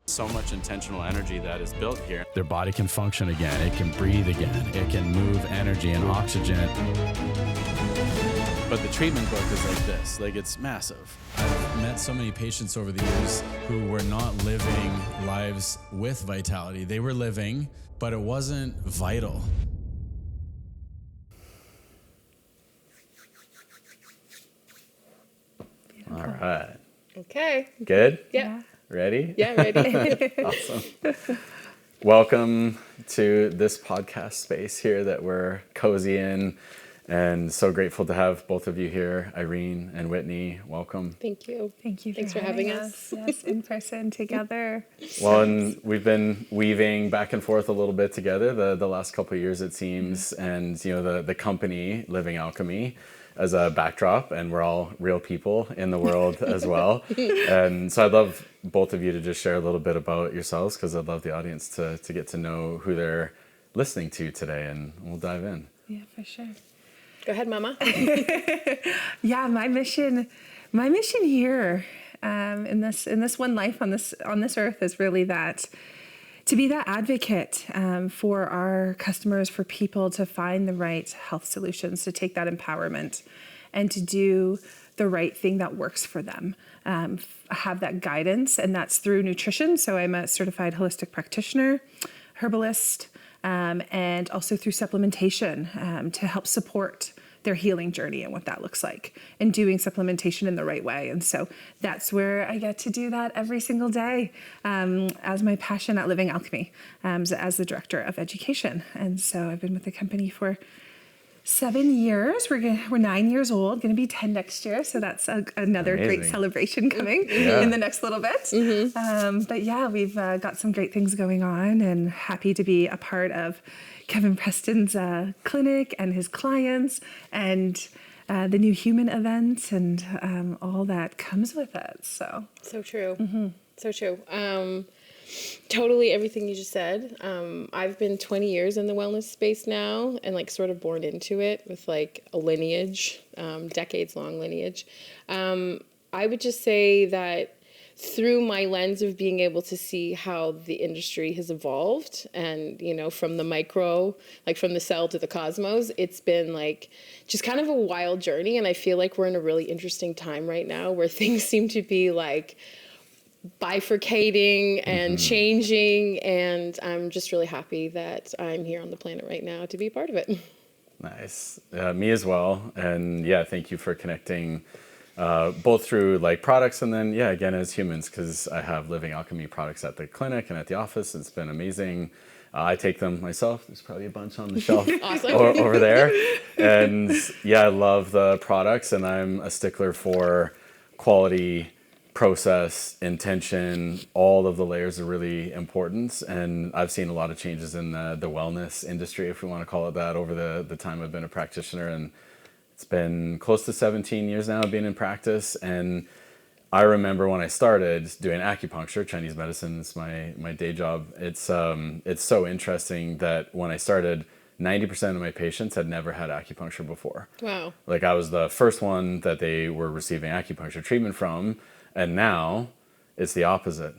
So much intentional energy that is built here. Their body can function again. It can breathe again. It can move energy and oxygen. But the treatment book is like this, like it's massive. I've met so many patients over the years who were not living lives with vitality. They were living, but it wasn't vital. All right. Okay. Good? Yeah. Ready? Yeah, ready. Awesome. Welcome to this podcast space here that we're cozy in, and so grateful to have both of you here, Irene and Whitney. Welcome. Thank you. Thank you. Thanks for having us. Yes, in person together. Well, and we've been weaving back and forth a little bit together the last couple of years, it seems, and you know the company Living Alchemy as a backdrop, and we're all real people in the world as well. And so I'd love both of you to just share a little bit about yourselves, because I'd love the audience to get to know who they're listening to today, and we'll dive in. Yeah, for sure. Go ahead, Mama. Yeah, my mission here in this one life on this earth is really that to be that advocate for our customers, for people to find the right health solutions, to take that empowerment and to do the right thing that works for them. Have that guidance, and that's through nutrition. So I'm a certified holistic practitioner, herbalist, and also through supplementation to help support their healing journey and what that looks like, and doing supplementation in the right way. And so that's where I get to do that every single day as my passion at Living Alchemy, as the director of education. And so I've been with the company for 7 years. We're 9 years old, going to be 10 next year. So that's another Amazing. great celebration coming in the next little bit. Mm-hmm. But yeah, we've got some great things going on, and happy to be a part of Kevin Preston's clinic and his clients, and the New Human event, and all that comes with it. So true. Mm-hmm. So true. Totally everything you just said. I've been 20 years in the wellness space now, and like sort of born into it with like a lineage, decades long lineage. I would just say that through my lens of being able to see how the industry has evolved, and, you know, from the micro, like from the cell to the cosmos, it's been like just kind of a wild journey. And I feel like we're in a really interesting time right now where things seem to be like bifurcating and changing. And I'm just really happy that I'm here on the planet right now to be a part of it. Nice. Me as well. And yeah, thank you for connecting both through like products, and then again as humans, because I have Living Alchemy products at the clinic and at the office. It's been amazing. I take them myself. There's probably a bunch on the shelf over there. And yeah, I love the products, and I'm a stickler for quality, process, intention. All of the layers are really important, and I've seen a lot of changes in the wellness industry, if we want to call it that, over the time I've been a practitioner. And it's been close to 17 years now being in practice, and I remember when I started doing acupuncture, Chinese medicine is my day job. It's so interesting that when I started, 90% of my patients had never had acupuncture before. Wow. Like I was the first one that they were receiving acupuncture treatment from, and now it's the opposite.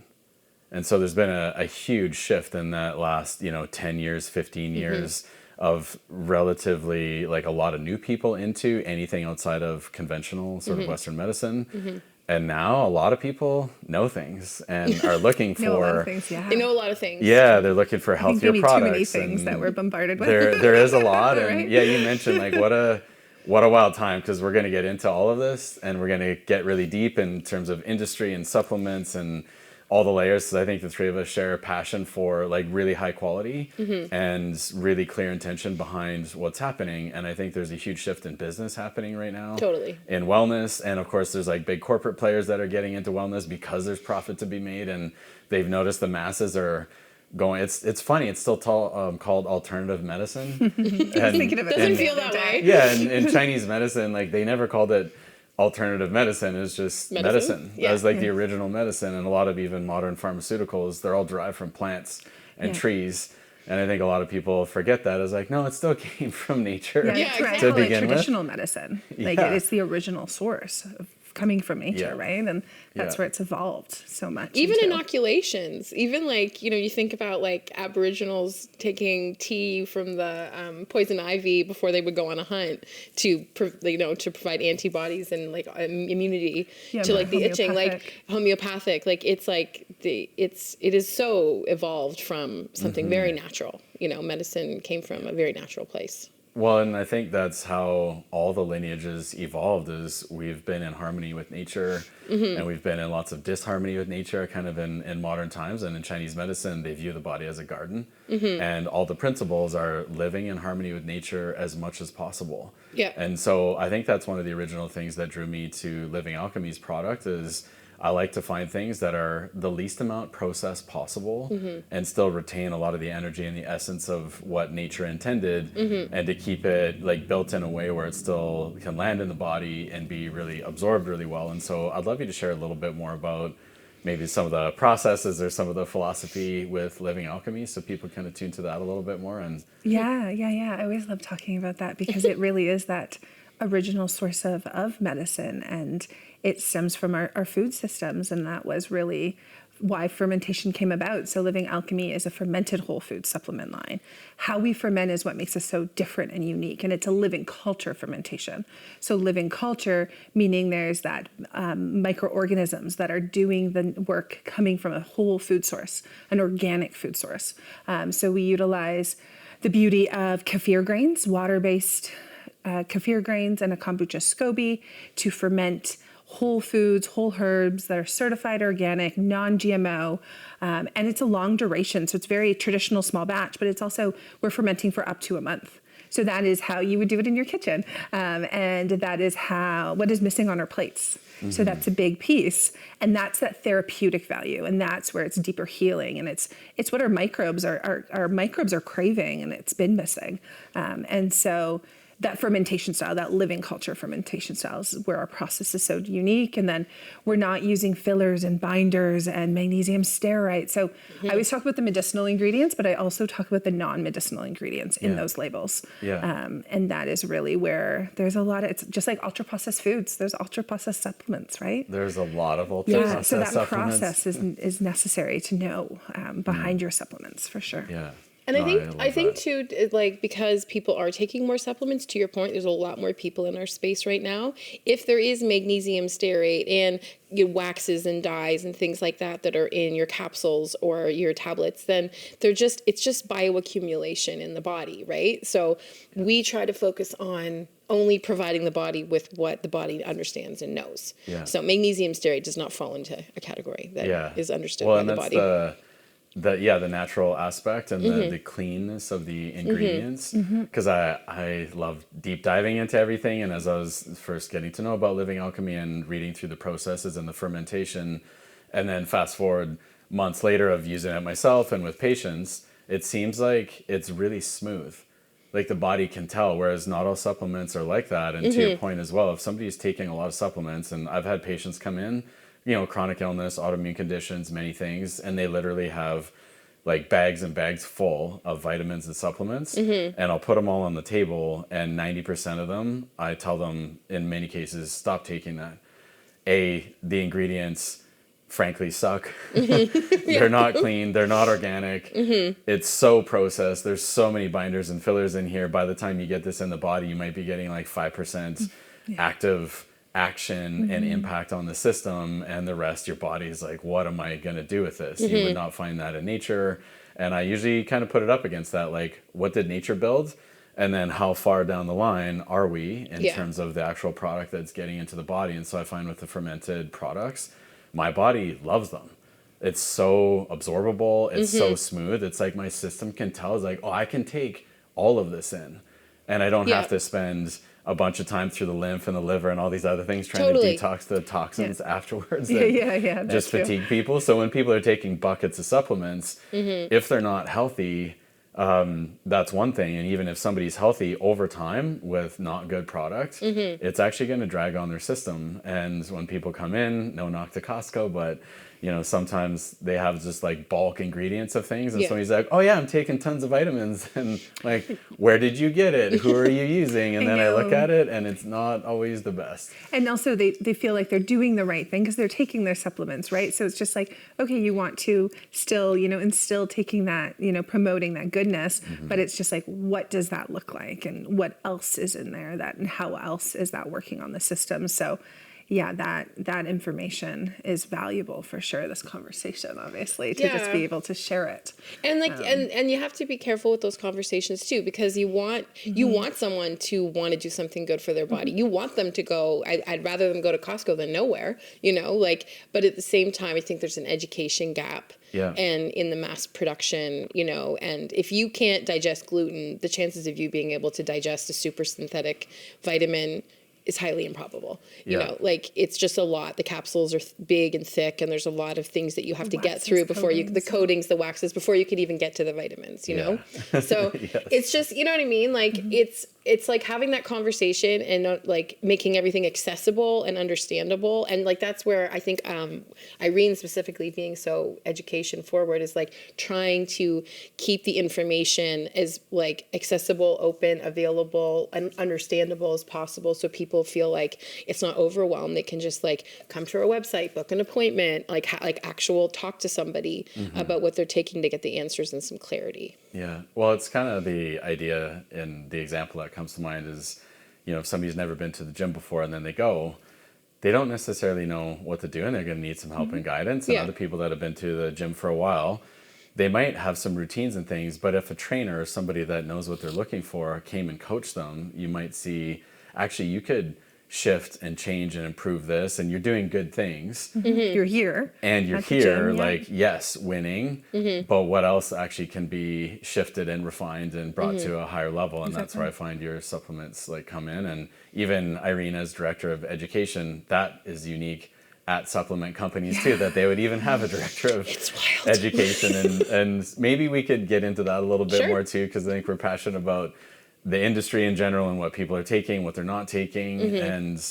And so there's been a huge shift in that last, 10 years, 15 years. Of relatively like a lot of new people into anything outside of conventional sort of Western medicine. And now a lot of people know things and are looking for... Know a lot of things, yeah. They know a lot of things. Yeah, they're looking for healthier products. Too many things that we're bombarded with. There is a lot. And Right? yeah, you mentioned like what a wild time, because we're going to get into all of this, and we're going to get really deep in terms of industry and supplements and all the layers. So I think the three of us share a passion for like really high quality and really clear intention behind what's happening. And I think there's a huge shift in business happening right now. Totally. In wellness. And of course there's like big corporate players that are getting into wellness because there's profit to be made, and they've noticed the masses are going. It's funny. It's still called alternative medicine. Thinking of it. Doesn't feel that way. Yeah. And in Chinese medicine, like they never called it alternative medicine. Is just medicine. Yeah. That was like the original medicine, and a lot of even modern pharmaceuticals, they're all derived from plants and trees. And I think a lot of people forget that. It's like, no, it still came from nature Yeah, exactly. to begin with. traditional medicine. Like it's the original source of coming from nature, Yeah. right? And that's Yeah. where it's evolved so much. Even into. inoculations, even like, you think about like Aboriginals taking tea from the poison ivy before they would go on a hunt to, to provide antibodies and like immunity Yeah, to like the itching, homeopathic. like homeopathic, like it's like it is so evolved from something very natural. Medicine came from a very natural place. Well, and I think that's how all the lineages evolved, is we've been in harmony with nature, and we've been in lots of disharmony with nature kind of in modern times. And in Chinese medicine, they view the body as a garden, and all the principles are living in harmony with nature as much as possible. Yeah. And so I think that's one of the original things that drew me to Living Alchemy's product is I like to find things that are the least amount processed possible and still retain a lot of the energy and the essence of what nature intended, and to keep it like built in a way where it still can land in the body and be really absorbed really well. And so I'd love you to share a little bit more about maybe some of the processes or some of the philosophy with Living Alchemy, so people can attune to that a little bit more. And Yeah. I always love talking about that because it really is that original source of medicine, and it stems from our food systems, and that was really why fermentation came about. So Living Alchemy is a fermented whole food supplement line. How we ferment is what makes us so different and unique, and it's a living culture fermentation. So living culture, meaning there's that microorganisms that are doing the work coming from a whole food source, an organic food source. So we utilize the beauty of kefir grains, water-based kefir grains, and a kombucha SCOBY to ferment whole foods, whole herbs that are certified organic, non-GMO, and it's a long duration. So it's very traditional small batch, but it's also, we're fermenting for up to a month. So that is how you would do it in your kitchen. And that is what is missing on our plates. So that's a big piece. And that's that therapeutic value. And that's where it's deeper healing. And it's what our microbes are craving, and it's been missing. And so that fermentation style, that living culture fermentation style is where our process is so unique. And then we're not using fillers and binders and magnesium stearate. So I always talk about the medicinal ingredients, but I also talk about the non-medicinal ingredients in those labels. Yeah. And that is really where there's a lot of, it's just like ultra processed foods. There's ultra processed supplements, right? there's a lot of ultra processed so that supplements. process is necessary to know behind your supplements for sure. Yeah. And No, I think love that. too, like, because people are taking more supplements, to your point, there's a lot more people in our space right now. If there is magnesium stearate and waxes and dyes and things like that are in your capsules or your tablets, then it's just bioaccumulation in the body, right? So we try to focus on only providing the body with what the body understands and knows. Yeah. So magnesium stearate does not fall into a category that is understood by the body. The natural aspect and the cleanness of the ingredients, because I love deep diving into everything. And as I was first getting to know about Living Alchemy and reading through the processes and the fermentation, and then fast forward months later of using it myself and with patients, it seems like it's really smooth. Like the body can tell, whereas not all supplements are like that. And to your point as well, if somebody's taking a lot of supplements, and I've had patients come in, chronic illness, autoimmune conditions, many things, and they literally have like bags and bags full of vitamins and supplements, and I'll put them all on the table, and 90% of them, I tell them in many cases, stop taking that. The ingredients frankly suck. They're not clean, they're not organic. It's so processed. There's so many binders and fillers in here. By the time you get this in the body, you might be getting like 5% active action and impact on the system, and the rest your body is like, what am I going to do with this? You would not find that in nature. And I usually kind of put it up against that, like, what did nature build, and then how far down the line are we in terms of the actual product that's getting into the body. And so I find with the fermented products, my body loves them. It's so absorbable, it's so smooth. It's like my system can tell, it's like, oh, I can take all of this in, and I don't have to spend a bunch of time through the lymph and the liver and all these other things trying to detox the toxins afterwards that just fatigue people. So when people are taking buckets of supplements, if they're not healthy, that's one thing. And even if somebody's healthy over time with not good product, it's actually going to drag on their system. And when people come in, no knock to Costco, but sometimes they have just like bulk ingredients of things. And Yeah. somebody's like, oh yeah, I'm taking tons of vitamins. And like, where did you get it? Who are you using? And then I look at it and it's not always the best. And also they feel like they're doing the right thing because they're taking their supplements, right? So it's just like, okay, you want to still, instill taking that, promoting that goodness, but it's just like, what does that look like? And what else is in there and how else is that working on the system? So yeah, that information is valuable for sure. This conversation, obviously, to just be able to share it. And and you have to be careful with those conversations too, because you want someone to want to do something good for their body. You want them to go. I'd rather them go to Costco than nowhere. But at the same time, I think there's an education gap. Yeah. And in the mass production, and if you can't digest gluten, the chances of you being able to digest a super synthetic vitamin is highly improbable. It's just a lot. The capsules are big and thick, and there's a lot of things that you have to get through before the coatings, the waxes, before you could even get to the vitamins, know? So it's just, you know what I mean? Like it's like having that conversation and like making everything accessible and understandable. And like, that's where I think Irene specifically being so education forward is like trying to keep the information as like accessible, open, available, and understandable as possible. So people feel like it's not overwhelmed. They can just like come to our website, book an appointment, like actual talk to somebody about what they're taking to get the answers and some clarity. Yeah. Well, it's kind of the idea, and the example that comes to mind is, if somebody's never been to the gym before and then they don't necessarily know what to do, and they're going to need some help and guidance. And other people that have been to the gym for a while, they might have some routines and things, but if a trainer or somebody that knows what they're looking for came and coached them, you might see, actually, you could shift and change and improve this, and you're doing good things. You're here. And you're here, like, yes, winning, but what else actually can be shifted and refined and brought to a higher level? And that's where I find your supplements like come in. And even Irene, as director of education, that is unique at supplement companies too, that they would even have a director of education. And maybe we could get into that a little bit more too, because I think we're passionate about the industry in general and what people are taking, what they're not taking. And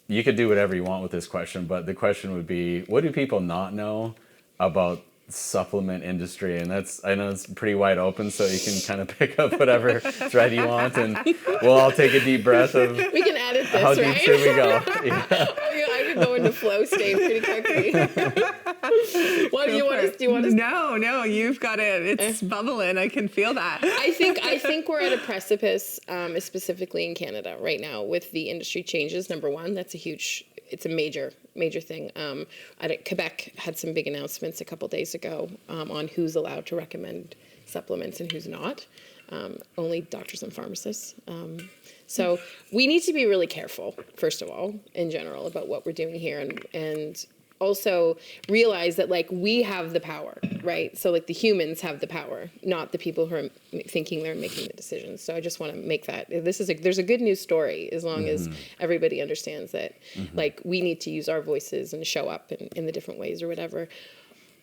you could do whatever you want with this question, but the question would be, what do people not know about supplement industry? And I know it's pretty wide open, so you can kind of pick up whatever thread you want, and we'll all take a deep breath of, we can edit this, how deep right? should we go? Yeah. I could go into flow state pretty quickly. What do you want us? Do you want us? No, you've got it. It's bubbling. I can feel that. I think we're at a precipice, specifically in Canada right now, with the industry changes. Number one, it's a major thing. Quebec had some big announcements a couple days ago on who's allowed to recommend supplements and who's not. Only doctors and pharmacists. So we need to be really careful, first of all, in general, about what we're doing here, and also realize that like we have the power, right? So like the humans have the power, not the people who are thinking they're making the decisions. So I just want to make that there's a good news story, as long as everybody understands that like we need to use our voices and show up in the different ways or whatever.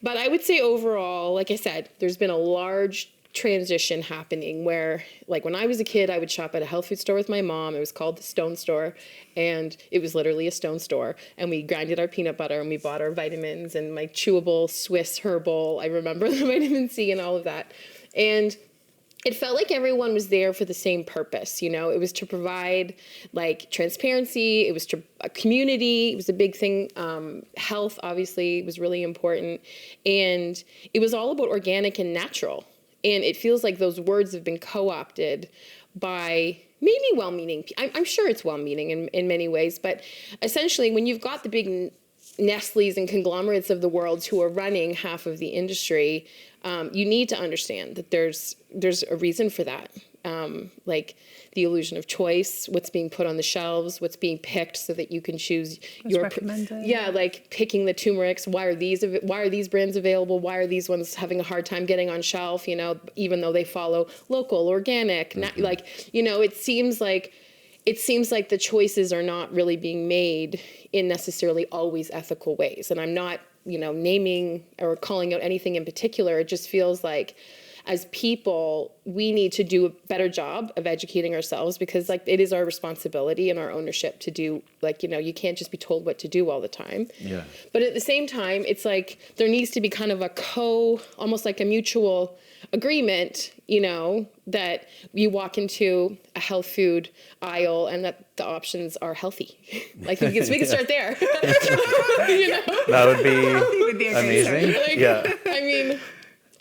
But I would say overall, like I said, there's been a large transition happening where, like, when I was a kid, I would shop at a health food store with my mom. It was called the Stone Store, and it was literally a stone store. And we grinded our peanut butter, and we bought our vitamins and my chewable Swiss herbal. I remember the vitamin C and all of that. And it felt like everyone was there for the same purpose. It was to provide like transparency. It was to a community. It was a big thing. Health obviously was really important. And it was all about organic and natural. And it feels like those words have been co-opted by maybe well-meaning. I'm sure it's well-meaning in many ways, but essentially when you've got the big Nestle's and conglomerates of the world who are running half of the industry, you need to understand that there's a reason for that. Like the illusion of choice, what's being put on the shelves, what's being picked so that you can choose your recommended. Yeah, like picking the turmerics. Why are these brands available? Why are these ones having a hard time getting on shelf? Even though they follow local, organic, it seems like the choices are not really being made in necessarily always ethical ways. And I'm not, naming or calling out anything in particular. It just feels like as people, we need to do a better job of educating ourselves, because like it is our responsibility and our ownership to do, like, you know, you can't just be told what to do all the time. Yeah. But at the same time, it's like there needs to be kind of almost like a mutual agreement, you know, that you walk into a health food aisle and that the options are healthy. Like we can start there. You know? That would would be be a great amazing. Like, Yeah. I mean,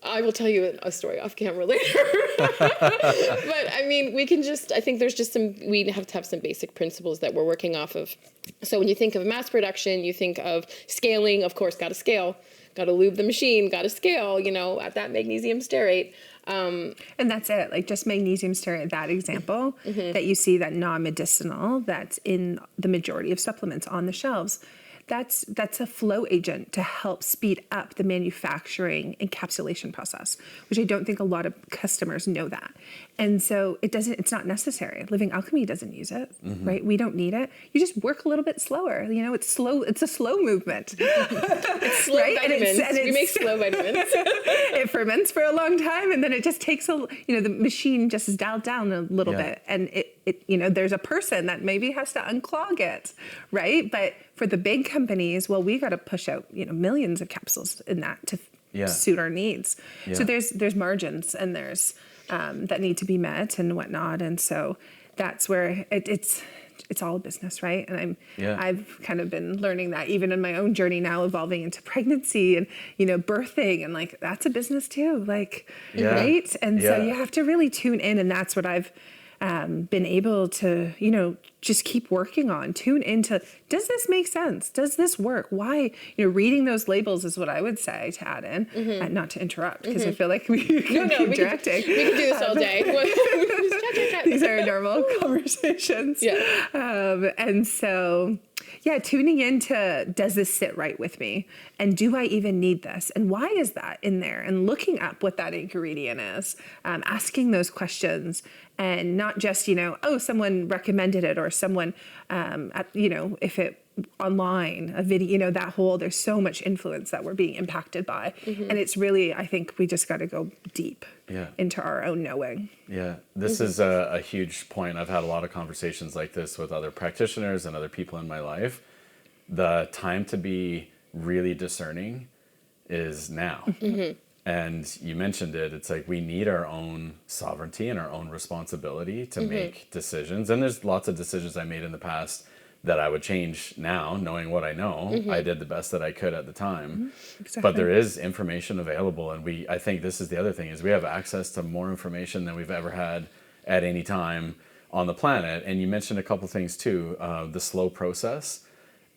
I will tell you a story off camera later. But I mean, I think there's just we have to have some basic principles that we're working off of. So when you think of mass production, you think of scaling, of course, got to scale, got to lube the machine, got to scale, you know, at that magnesium stearate. And that's it, like just magnesium stearate, that example that you see, that non-medicinal, that's in the majority of supplements on the shelves. That's a flow agent to help speed up the manufacturing encapsulation process, which I don't think a lot of customers know that. And so it's not necessary. Living Alchemy doesn't use it, right? We don't need it. You just work a little bit slower. You know, it's slow. It's a slow movement. It's slow right? vitamins. We make slow vitamins. It ferments for a long time, and then it just takes the machine just is dialed down a little bit, and it there's a person that maybe has to unclog it, right? But for the big companies, well, we got to push out millions of capsules in that to suit our needs. Yeah. So there's margins, and there's that need to be met and whatnot, and so that's where it's all business, right? And I've kind of been learning that even in my own journey now, evolving into pregnancy and birthing, and like that's a business too, like right? And so you have to really tune in, and that's what I've been able to just keep working on. Tune into, does this make sense? Does this work? Why? Reading those labels is what I would say to add in, not to interrupt, because I feel like we can keep directing. We can do this all day. These are normal conversations. Yeah. And so, tuning into, does this sit right with me? And do I even need this? And why is that in there? And looking up what that ingredient is, asking those questions, and not just, someone recommended it, or someone, if it online, a video, there's so much influence that we're being impacted by. And it's really, I think we just got to go deep into our own knowing. Yeah, this is a huge point. I've had a lot of conversations like this with other practitioners and other people in my life. The time to be really discerning is now. And you mentioned it, it's like we need our own sovereignty and our own responsibility to make decisions. And there's lots of decisions I made in the past that I would change now, knowing what I know. I did the best that I could at the time. Exactly. But there is information available, and I think this is the other thing, is we have access to more information than we've ever had at any time on the planet. And you mentioned a couple things too, the slow process.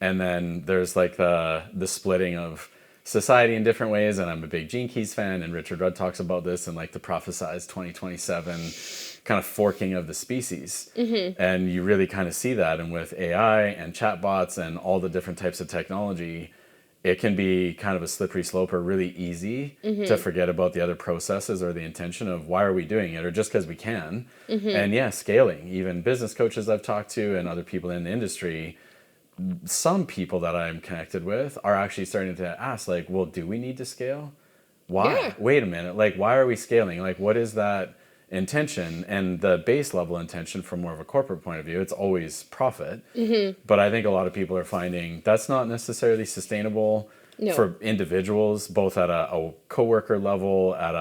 And then there's like the splitting of society in different ways, and I'm a big Gene Keys fan, and Richard Rudd talks about this and like the prophesized 2027 kind of forking of the species. And you really kind of see that, and with AI and chatbots and all the different types of technology, it can be kind of a slippery slope, or really easy to forget about the other processes or the intention of why are we doing it, or just because we can. And scaling, even business coaches I've talked to and other people in the industry, some people that I'm connected with are actually starting to ask, like, well, do we need to scale? Why? Yeah. Wait a minute. Like, why are we scaling? Like, what is that intention? And the base level intention from more of a corporate point of view, it's always profit. But I think a lot of people are finding that's not necessarily sustainable for individuals, both at a coworker level, at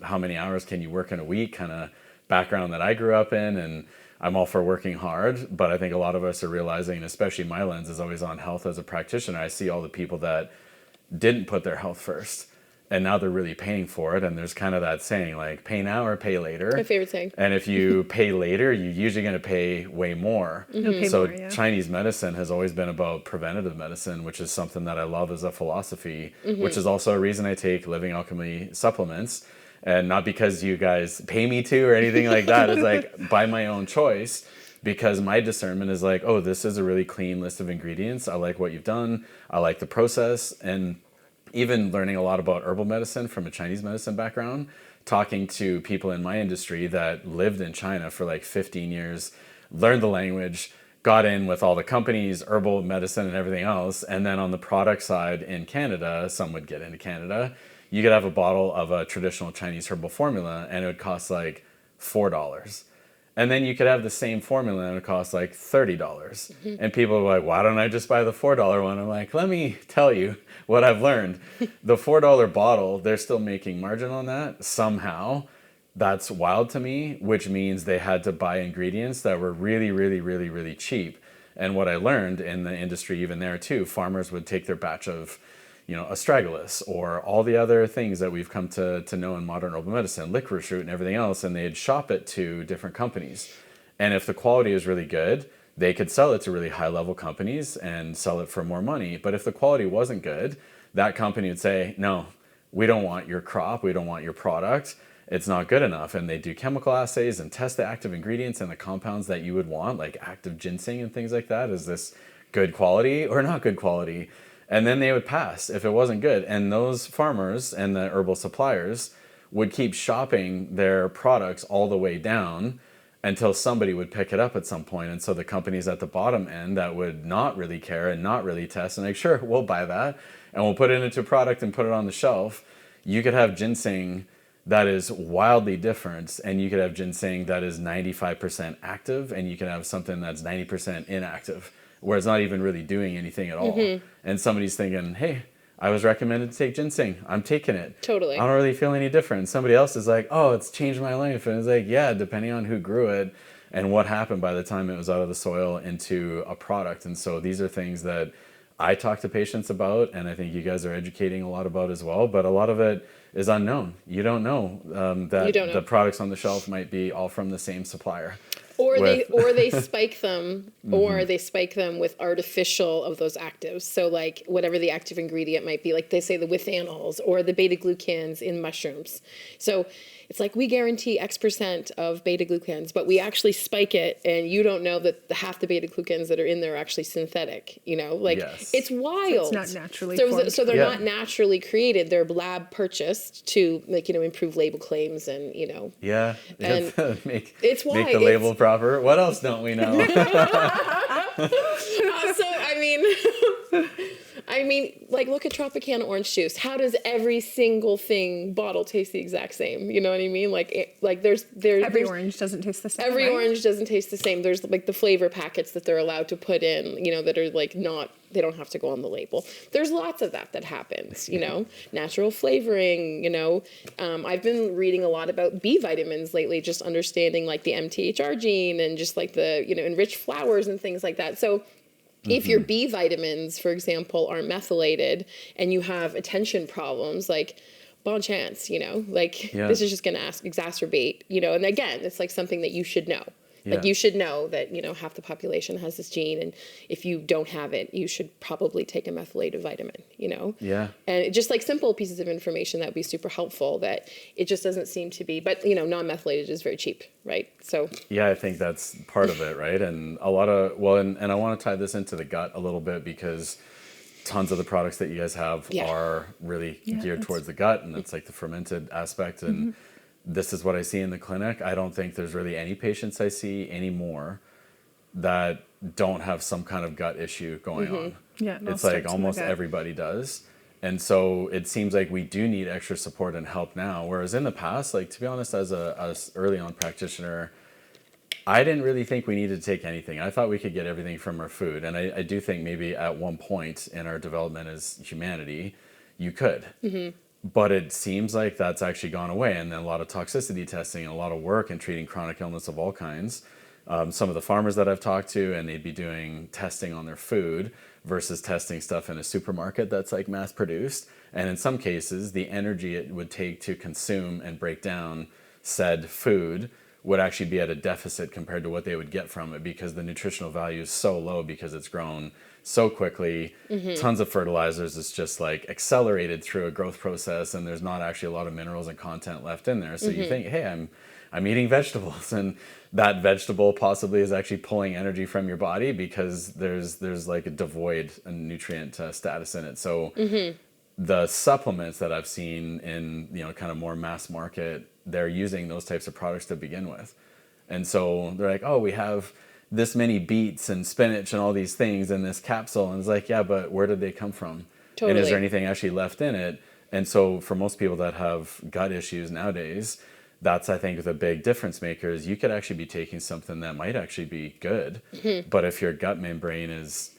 how many hours can you work in a week kind of background that I grew up in. And I'm all for working hard, but I think a lot of us are realizing, especially my lens is always on health as a practitioner. I see all the people that didn't put their health first, and now they're really paying for it. And there's kind of that saying, like, pay now or pay later. My favorite saying. And if you pay later, you're usually going to pay way more. So more, Chinese medicine has always been about preventative medicine, which is something that I love as a philosophy, which is also a reason I take Living Alchemy supplements. And not because you guys pay me to or anything like that. It's like by my own choice, because my discernment is like, oh, this is a really clean list of ingredients. I like what you've done. I like the process. And even learning a lot about herbal medicine from a Chinese medicine background, talking to people in my industry that lived in China for like 15 years, learned the language, got in with all the companies, herbal medicine and everything else. And then on the product side in Canada, some would get into Canada, you could have a bottle of a traditional Chinese herbal formula and it would cost like $4. And then you could have the same formula and it would cost like $30. Mm-hmm. And people are like, why don't I just buy the $4 one? I'm like, let me tell you what I've learned. The $4 bottle, they're still making margin on that somehow. That's wild to me, which means they had to buy ingredients that were really, really, really, really cheap. And what I learned in the industry, even there too, farmers would take their batch of, astragalus or all the other things that we've come to know in modern herbal medicine, licorice root and everything else, and they'd shop it to different companies. And if the quality is really good, they could sell it to really high level companies and sell it for more money. But if the quality wasn't good, that company would say, no, we don't want your crop, we don't want your product. It's not good enough. And they do chemical assays and test the active ingredients and the compounds that you would want, like active ginseng and things like that. Is this good quality or not good quality? And then they would pass if it wasn't good. And those farmers and the herbal suppliers would keep shopping their products all the way down until somebody would pick it up at some point. And so the companies at the bottom end that would not really care and not really test and like, sure, we'll buy that and we'll put it into a product and put it on the shelf. You could have ginseng that is wildly different, and you could have ginseng that is 95% active, and you can have something that's 90% inactive, where it's not even really doing anything at all. Mm-hmm. And somebody's thinking, hey, I was recommended to take ginseng. I'm taking it. Totally. I don't really feel any different. Somebody else is like, oh, it's changed my life. And it's like, yeah, depending on who grew it and what happened by the time it was out of the soil into a product. And so these are things that I talk to patients about, and I think you guys are educating a lot about as well, but a lot of it is unknown. You don't know that the products on the shelf might be all from the same supplier. Or they spike them, or they spike them with artificial of those actives. So like whatever the active ingredient might be, like they say the withanols or the beta glucans in mushrooms. So it's like we guarantee X% of beta glucans, but we actually spike it, and you don't know that half the beta glucans that are in there are actually synthetic. It's wild. So it's not naturally formed. So they're not naturally created. They're lab purchased to improve label claims and Yeah. And it's wild. Make the label proper. What else don't we know? I mean, like, look at Tropicana orange juice. How does every single thing bottle taste the exact same? You know what I mean? There's every orange doesn't taste the same. Every orange doesn't taste the same. There's like the flavor packets that they're allowed to put in, that are like not, they don't have to go on the label. There's lots of that happens, natural flavoring, I've been reading a lot about B vitamins lately, just understanding like the MTHR gene and just like the, enriched flours and things like that. So if your B vitamins, for example, are methylated and you have attention problems, like bon chance, this is just going to exacerbate, and again, it's like something that you should know. Yeah. Like you should know that, half the population has this gene, and if you don't have it, you should probably take a methylated vitamin, Yeah. And just like simple pieces of information that would be super helpful that it just doesn't seem to be, but non-methylated is very cheap, right? So yeah, I think that's part of it, right? And a lot of, and I want to tie this into the gut a little bit because tons of the products that you guys have are really geared towards the gut, and it's like the fermented aspect and this is what I see in the clinic. I don't think there's really any patients I see anymore that don't have some kind of gut issue going on. Yeah, it's like almost everybody does. And so it seems like we do need extra support and help now. Whereas in the past, like to be honest, as a early on practitioner, I didn't really think we needed to take anything. I thought we could get everything from our food. And I do think maybe at one point in our development as humanity, you could. But it seems like that's actually gone away, and then a lot of toxicity testing and a lot of work in treating chronic illness of all kinds. Some of the farmers that I've talked to, and they'd be doing testing on their food versus testing stuff in a supermarket that's like mass produced. And in some cases, the energy it would take to consume and break down said food would actually be at a deficit compared to what they would get from it, because the nutritional value is so low because it's grown so quickly. Tons of fertilizers. It's just like accelerated through a growth process, and there's not actually a lot of minerals and content left in there. So you think, hey, I'm eating vegetables, and that vegetable possibly is actually pulling energy from your body because there's like a devoid nutrient status in it. So the supplements that I've seen in kind of more mass market, they're using those types of products to begin with. And so they're like, oh, we have this many beets and spinach and all these things in this capsule. And it's like, yeah, but where did they come from? Totally. And is there anything actually left in it? And so for most people that have gut issues nowadays, that's, I think, the big difference maker is you could actually be taking something that might actually be good. But if your gut membrane is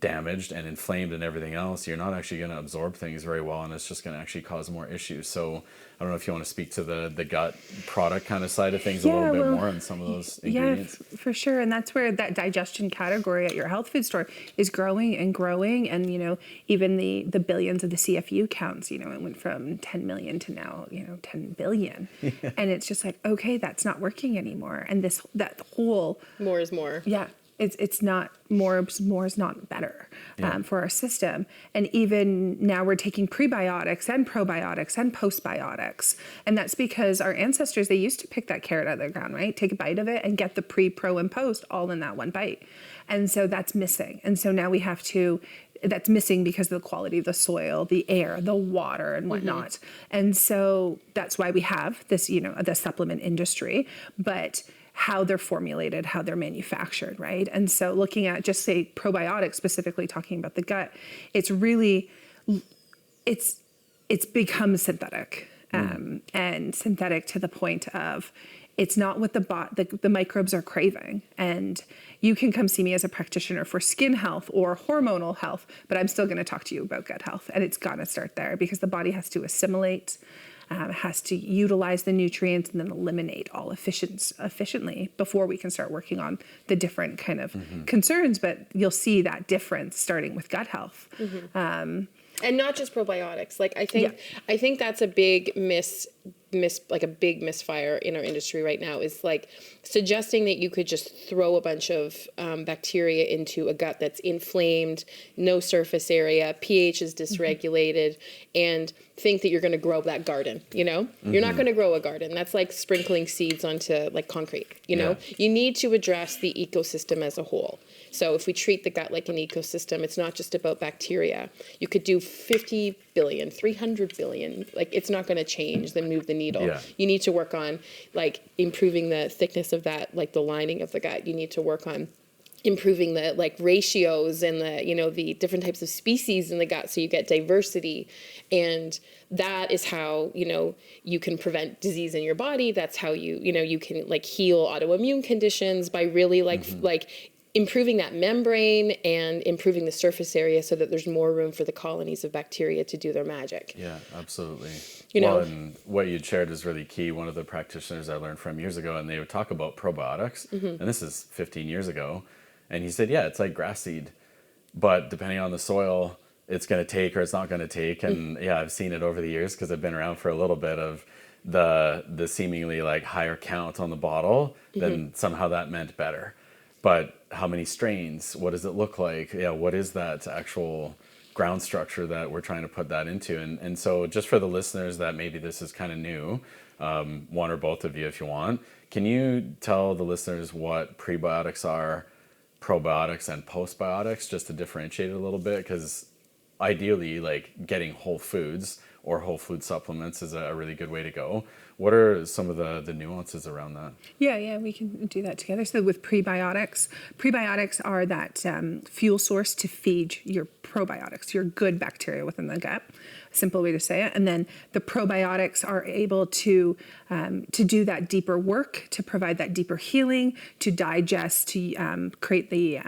damaged and inflamed and everything else, you're not actually going to absorb things very well, and it's just going to actually cause more issues. So I don't know if you want to speak to the gut product kind of side of things a little bit more on some of those ingredients. Yeah, for sure. And that's where that digestion category at your health food store is growing and growing. And, even the billions of the CFU counts, it went from 10 million to now, 10 billion. Yeah. And it's just like, okay, that's not working anymore. And that whole... More is more. Yeah. It's not more is not better for our system. And even now we're taking prebiotics and probiotics and postbiotics. And that's because our ancestors, they used to pick that carrot out of the ground, right? Take a bite of it and get the pre, pro, and post all in that one bite. And so that's missing. And so now we have to, that's missing because of the quality of the soil, the air, the water, and whatnot. And so that's why we have this, the supplement industry. But how they're formulated, how they're manufactured, right? And so looking at just say probiotics, specifically talking about the gut, it's really, it's become synthetic and synthetic to the point of it's not what the microbes are craving. And you can come see me as a practitioner for skin health or hormonal health, but I'm still going to talk to you about gut health. And it's got to start there because the body has to assimilate, has to utilize the nutrients and then eliminate all efficiently before we can start working on the different kind of concerns. But you'll see that difference starting with gut health. And not just probiotics. Like I think that's a big like a big misfire in our industry right now is like suggesting that you could just throw a bunch of bacteria into a gut that's inflamed, no surface area, pH is dysregulated, and think that you're going to grow that garden, You're not going to grow a garden. That's like sprinkling seeds onto like concrete, You need to address the ecosystem as a whole. So if we treat the gut like an ecosystem, it's not just about bacteria. You could do 50 billion, 300 billion. Like it's not going to change then move the needle. Yeah. You need to work on like improving the thickness of that, like the lining of the gut. You need to work on improving the like ratios and the, the different types of species in the gut so you get diversity. And that is how, you can prevent disease in your body. That's how you can like heal autoimmune conditions by really like improving that membrane and improving the surface area so that there's more room for the colonies of bacteria to do their magic. Yeah, absolutely. And what you'd shared is really key. One of the practitioners I learned from years ago, and they would talk about probiotics, and this is 15 years ago, and he said, yeah, it's like grass seed, but depending on the soil, it's going to take or it's not going to take. And I've seen it over the years because I've been around for a little bit of the seemingly like higher count on the bottle, then somehow that meant better. But how many strains? What does it look like? Yeah, what is that actual ground structure that we're trying to put that into? And so just for the listeners that maybe this is kind of new, one or both of you if you want, can you tell the listeners what prebiotics are, probiotics, and postbiotics, just to differentiate it a little bit? Because ideally, like getting whole foods or whole food supplements is a really good way to go. What are some of the nuances around that? Yeah, we can do that together. So with prebiotics are that fuel source to feed your probiotics, your good bacteria within the gut. A simple way to say it. And then the probiotics are able to do that deeper work, to provide that deeper healing, to digest, to create the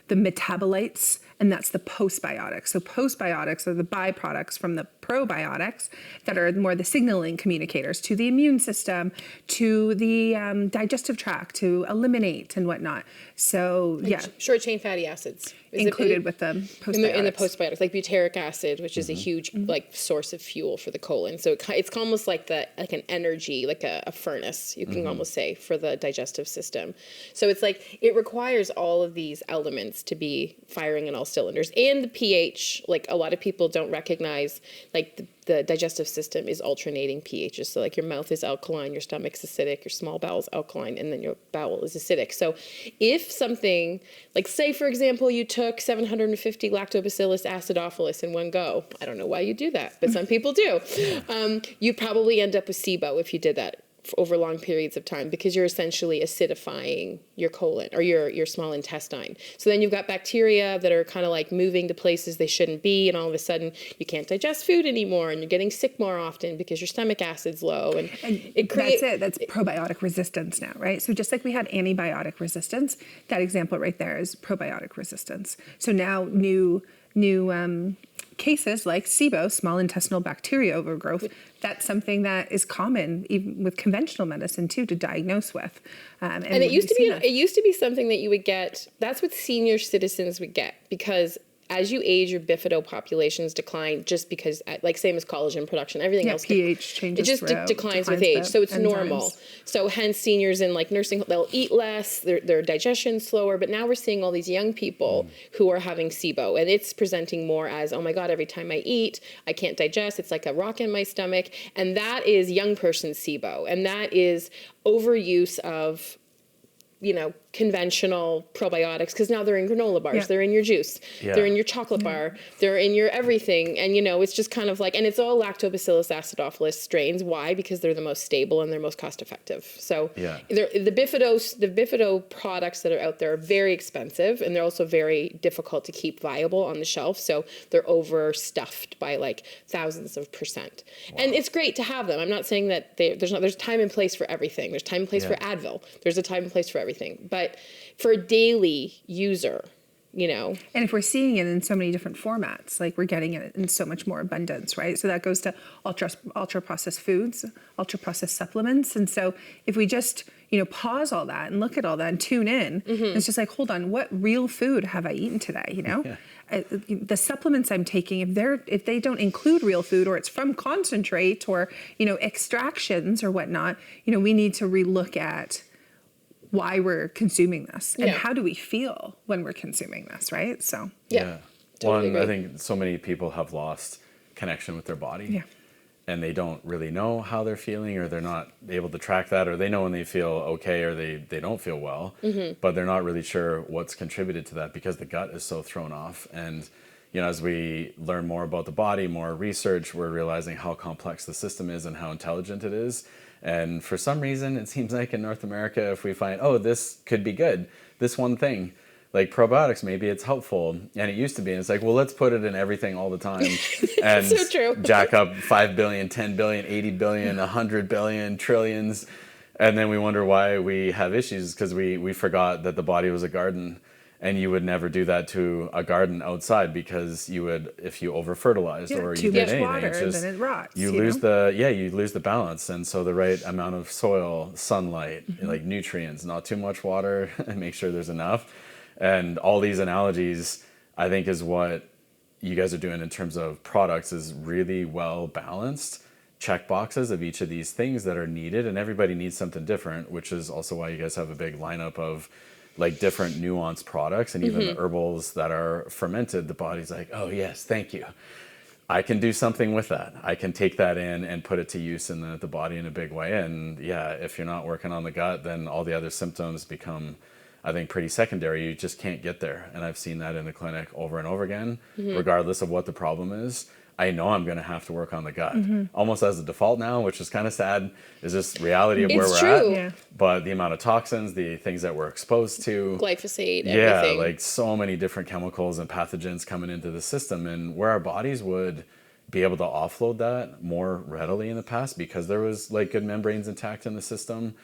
metabolites, and that's the postbiotics. So postbiotics are the byproducts from the probiotics that are more the signaling communicators to the immune system, to the digestive tract, to eliminate and whatnot. So short chain fatty acids included with the postbiotics. In the postbiotics, like butyric acid, which is a huge like source of fuel for the colon. So it's almost like an energy, like a furnace, you can almost say, for the digestive system. So it's like it requires all of these elements to be firing in all cylinders, and the pH. Like a lot of people don't recognize, like the digestive system is alternating pHs. So like your mouth is alkaline, your stomach's acidic, your small bowel's alkaline, and then your bowel is acidic. So if something, like say for example, you took 750 lactobacillus acidophilus in one go, I don't know why you do that, but some people do. You probably end up with SIBO if you did that over long periods of time, because you're essentially acidifying your colon or your small intestine. So then you've got bacteria that are kind of like moving to places they shouldn't be, and all of a sudden you can't digest food anymore, and you're getting sick more often because your stomach acid's low, and it creates that's probiotic resistance now, right? So just like we had antibiotic resistance, that example right there is probiotic resistance. So now new cases like SIBO, small intestinal bacteria overgrowth, that's something that is common even with conventional medicine too to diagnose with. And it used to be something that you would get. That's what senior citizens would get, because as you age, your bifido populations decline, just because, like same as collagen production, everything else. pH changes. It just declines with age, so it's enzymes. normal. So hence seniors in like nursing, they'll eat less, their digestion's slower. But now we're seeing all these young people who are having SIBO, and it's presenting more as, oh my God, every time I eat, I can't digest. It's like a rock in my stomach, and that is young person SIBO, and that is overuse of, conventional probiotics, because now they're in granola bars, they're in your juice, they're in your chocolate bar, they're in your everything. And, it's just kind of like, and it's all Lactobacillus acidophilus strains. Why? Because they're the most stable and they're most cost effective. So the bifido products that are out there are very expensive, and they're also very difficult to keep viable on the shelf. So they're overstuffed by like thousands of %. And it's great to have them. I'm not saying that there's time and place for everything. There's time and place for Advil. There's a time and place for everything. But for a daily user, And if we're seeing it in so many different formats, like we're getting it in so much more abundance, right? So that goes to ultra processed foods, ultra processed supplements. And so if we just, pause all that and look at all that and tune in, it's just like, hold on, what real food have I eaten today? The supplements I'm taking, if they don't include real food, or it's from concentrate or, extractions or whatnot, we need to relook at why we're consuming this and how do we feel when we're consuming this, right? So totally I think so many people have lost connection with their body, and they don't really know how they're feeling, or they're not able to track that, or they know when they feel okay or they don't feel well, but they're not really sure what's contributed to that, because the gut is so thrown off. And as we learn more about the body, more research, we're realizing how complex the system is and how intelligent it is. And for some reason, it seems like in North America, if we find, this could be good, this one thing, like probiotics, maybe it's helpful. And it used to be, and it's like, well, let's put it in everything all the time. And so true. Jack up 5 billion, 10 billion, 80 billion, 100 billion, trillions. And then we wonder why we have issues, because we forgot that the body was a garden. And you would never do that to a garden outside, because you would, if you over fertilized or you did anything, water, it's just, then it rots. You lose the balance. And so the right amount of soil, sunlight, like nutrients, not too much water, and make sure there's enough. And all these analogies, I think, is what you guys are doing in terms of products, is really well balanced check boxes of each of these things that are needed, and everybody needs something different, which is also why you guys have a big lineup of like different nuanced products. And even the herbals that are fermented, the body's like, oh yes, thank you, I can do something with that. I can take that in and put it to use in the body in a big way. And if you're not working on the gut, then all the other symptoms become, I think, pretty secondary. You just can't get there. And I've seen that in the clinic over and over again, regardless of what the problem is. I know I'm going to have to work on the gut, almost as a default now, which is kind of sad. Is this reality of where we're at? Yeah. But the amount of toxins, the things that we're exposed to, glyphosate, everything. like so many different chemicals and pathogens coming into the system, and where our bodies would be able to offload that more readily in the past, because there was like good membranes intact in the system.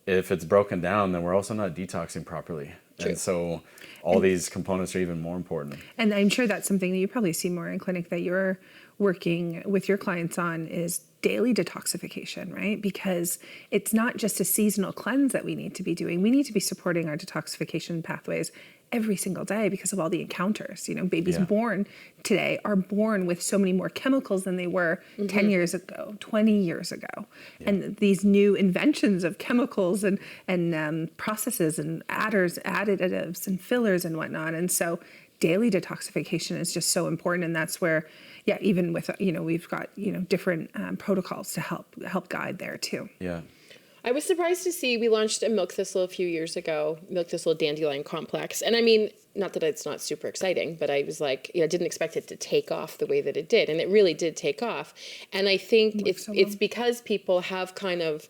If it's broken down, then we're also not detoxing properly. True. And so all these components are even more important. And I'm sure that's something that you probably see more in clinic that you're working with your clients on, is daily detoxification, right? Because it's not just a seasonal cleanse that we need to be doing. We need to be supporting our detoxification pathways every single day because of all the encounters. Babies born today are born with so many more chemicals than they were 10 years ago, 20 years ago. Yeah. And these new inventions of chemicals and processes and additives and fillers and whatnot. And so daily detoxification is just so important. And that's where, even with, we've got, different protocols to help guide there too. Yeah. I was surprised to see we launched a milk thistle a few years ago, milk thistle dandelion complex. And I mean, not that it's not super exciting, but I was like, I didn't expect it to take off the way that it did. And it really did take off. And I think it's because people have kind of,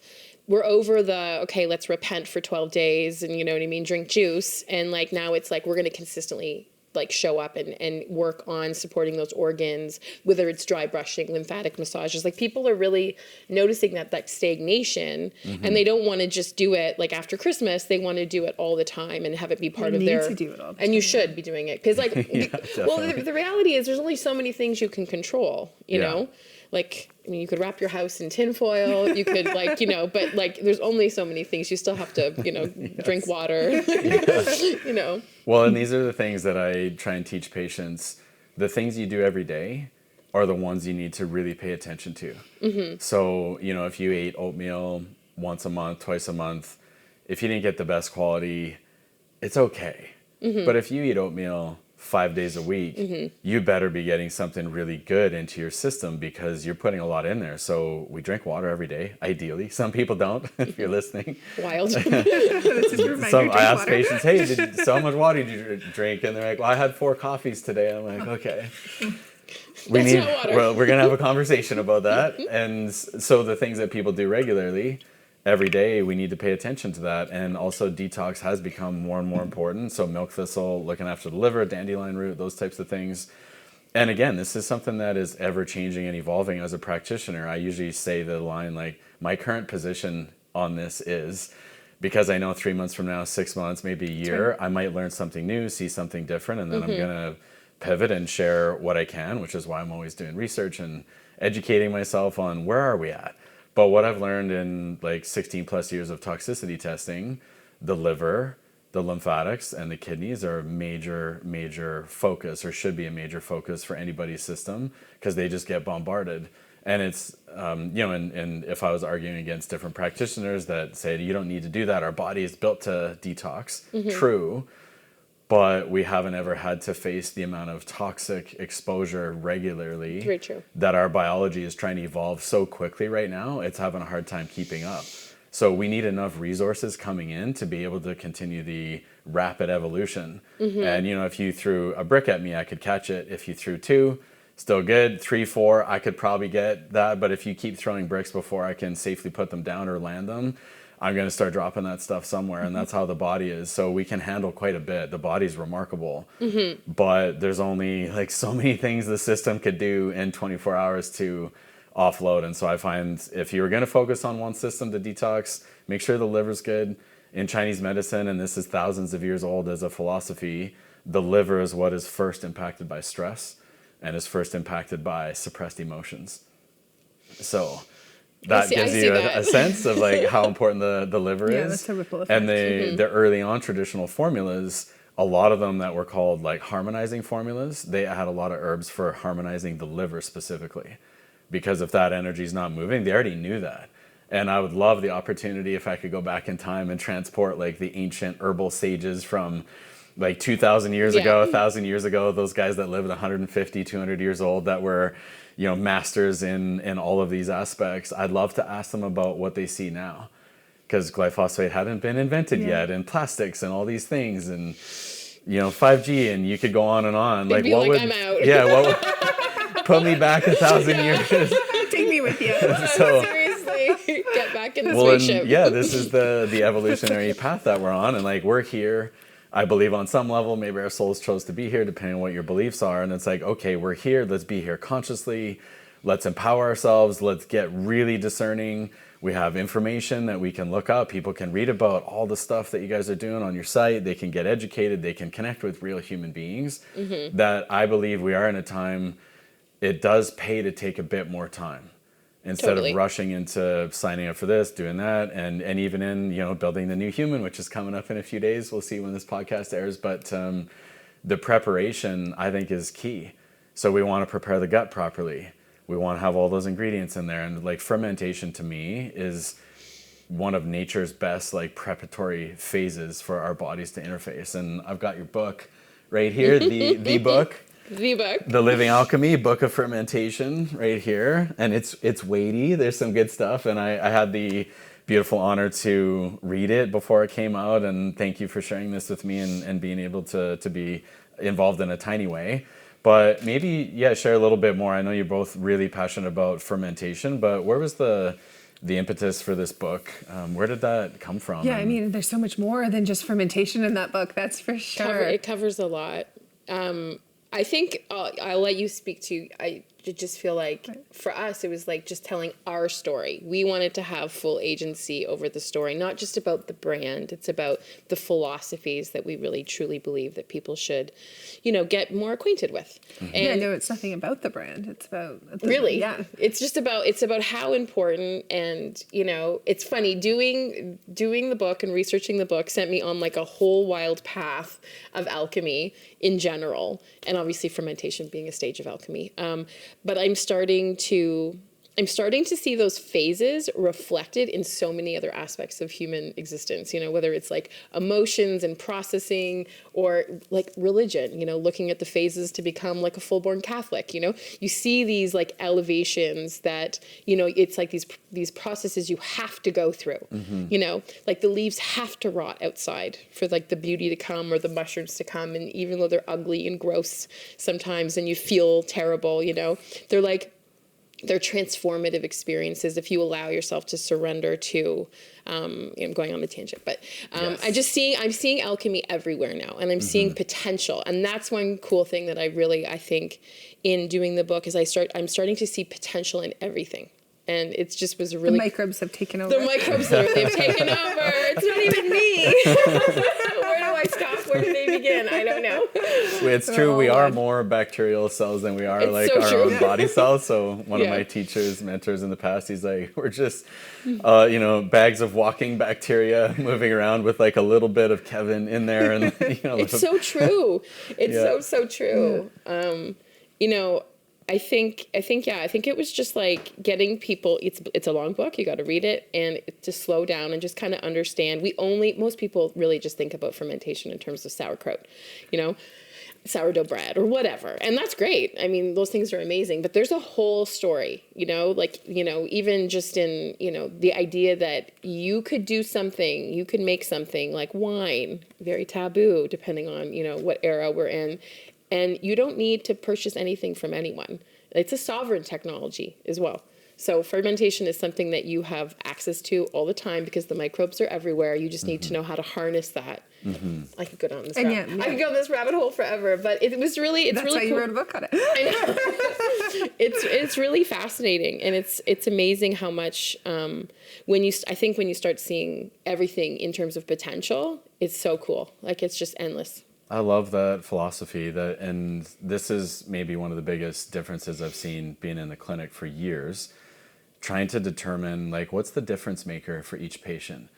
we're over the, okay, let's repent for 12 days and, you know what I mean, drink juice. And like now it's like we're going to consistently like show up and work on supporting those organs, whether it's dry brushing, lymphatic massages. Like people are really noticing that stagnation, and they don't want to just do it like after Christmas. They want to do it all the time and have it be part of their. To do it all the and time. You should be doing it because, like, well, the reality is there's only so many things you can control. You know, like. I mean, you could wrap your house in tinfoil. You could, like, you know, but like, there's only so many things. You still have to, you know, drink water. You know. Well, and these are the things that I try and teach patients. The things you do every day are the ones you need to really pay attention to. So, you know, if you ate oatmeal once a month, twice a month, if you didn't get the best quality, it's okay. But if you eat oatmeal 5 days a week, you better be getting something really good into your system because you're putting a lot in there. So we drink water every day, ideally. Some people don't, if you're listening. Wild. I ask patients, hey, so much water did you drink? And they're like, well, I had 4 coffees today. I'm like, okay. That's not water. Well, we're going to have a conversation about that. And so the things that people do regularly, every day, we need to pay attention to that. And also detox has become more and more important. So milk thistle, looking after the liver, dandelion root, those types of things. And again, this is something that is ever changing and evolving as a practitioner. I usually say the line like, my current position on this is, because I know 3 months from now, 6 months, maybe a year, I might learn something new, see something different, and then I'm going to pivot and share what I can, which is why I'm always doing research and educating myself on where are we at. But what I've learned in like 16 plus years of toxicity testing, the liver, the lymphatics, and the kidneys are a major focus, or should be a major focus for anybody's system, because they just get bombarded. And it's, you know, and if I was arguing against different practitioners that say, you don't need to do that, our body is built to detox, true. But we haven't ever had to face the amount of toxic exposure regularly. Very true. That our biology is trying to evolve so quickly right now, it's having a hard time keeping up. So we need enough resources coming in to be able to continue the rapid evolution. And, you know, if you threw a brick at me, I could catch it. If you threw 2, still good. 3, 4, I could probably get that. But if you keep throwing bricks before I can safely put them down or land them, I'm going to start dropping that stuff somewhere. And that's how the body is. So we can handle quite a bit. The body's remarkable. But there's only like so many things the system could do in 24 hours to offload. And so I find if you're going to focus on one system to detox, make sure the liver's good. In Chinese medicine, and this is thousands of years old as a philosophy, the liver is what is first impacted by stress and is first impacted by suppressed emotions. So that gives you a sense of like how important the liver is. Yeah, that's a ripple effect. And the early on traditional formulas, a lot of them that were called like harmonizing formulas, they had a lot of herbs for harmonizing the liver specifically. Because if that energy is not moving, they already knew that. And I would love the opportunity if I could go back in time and transport like the ancient herbal sages from like 2,000 years ago, 1,000 years ago, those guys that lived 150, 200 years old that were, you know, masters in all of these aspects. I'd love to ask them about what they see now, because glyphosate hadn't been invented yet, and plastics and all these things, and, you know, 5G, and you could go on and on. Like, what would, I'm out. Yeah, what would put me back 1,000 years? Take me with you. So, seriously, get back in the spaceship. Yeah, this is the evolutionary path that we're on, and like we're here. I believe on some level, maybe our souls chose to be here, depending on what your beliefs are. And it's like, okay, we're here. Let's be here consciously. Let's empower ourselves. Let's get really discerning. We have information that we can look up. People can read about all the stuff that you guys are doing on your site. They can get educated. They can connect with real human beings. That I believe we are in a time, it does pay to take a bit more time. Instead of rushing into signing up for this, doing that, and even in, you know, building the new human, which is coming up in a few days. We'll see when this podcast airs. But the preparation, I think, is key. So we want to prepare the gut properly. We want to have all those ingredients in there. And like fermentation to me is one of nature's best like preparatory phases for our bodies to interface. And I've got your book right here, the book. The book. The Living Alchemy, Book of Fermentation, right here. And it's weighty. There's some good stuff. And I had the beautiful honor to read it before it came out, and thank you for sharing this with me and being able to be involved in a tiny way. But maybe, yeah, share a little bit more. I know you're both really passionate about fermentation, but where was the impetus for this book? Where did that come from? Yeah, I mean, there's so much more than just fermentation in that book, that's for sure. It covers a lot. I think I'll let you speak to. I just feel like for us, it was like just telling our story. We wanted to have full agency over the story, not just about the brand. It's about the philosophies that we really truly believe that people should, get more acquainted with. Mm-hmm. And no, it's nothing about the brand. It's about really, yeah. It's about how important, and it's funny doing the book and researching the book sent me on like a whole wild path of alchemy in general, and obviously fermentation being a stage of alchemy. But I'm starting to see those phases reflected in so many other aspects of human existence, whether it's like emotions and processing, or like religion, looking at the phases to become like a full-born Catholic, you see these like elevations that, it's like these processes you have to go through, like the leaves have to rot outside for like the beauty to come, or the mushrooms to come. And even though they're ugly and gross sometimes and you feel terrible, they're transformative experiences if you allow yourself to surrender to, I'm going on a tangent, but yes. I'm seeing alchemy everywhere now, and I'm seeing potential. And that's one cool thing that I think in doing the book is I'm starting to see potential in everything. And it just was really... The microbes have taken over. The microbes literally have taken over. It's not even me. Where do I stop? Where do they begin? I don't know. It's true. We are more bacterial cells than we are own body cells. So one of my teachers, mentors in the past, he's like, we're just, bags of walking bacteria moving around with like a little bit of Kevin in there. And it's so true. It's so true. Yeah. I think it was just like getting people, it's a long book, you got to read it, and to slow down and just kind of understand. Most people really just think about fermentation in terms of sauerkraut, sourdough bread or whatever. And that's great. I mean, those things are amazing, but there's a whole story, even just in, the idea that you could do something, you could make something like wine, very taboo, depending on, what era we're in. And you don't need to purchase anything from anyone. It's a sovereign technology as well. So fermentation is something that you have access to all the time because the microbes are everywhere. You just need to know how to harness that. I could go down this I could go this rabbit hole forever, but it was really That's really why cool. you wrote a book on it. I know. It's really fascinating, and it's amazing how much when you start seeing everything in terms of potential, it's so cool. Like it's just endless. I love that philosophy, and this is maybe one of the biggest differences I've seen being in the clinic for years, trying to determine like what's the difference maker for each patient.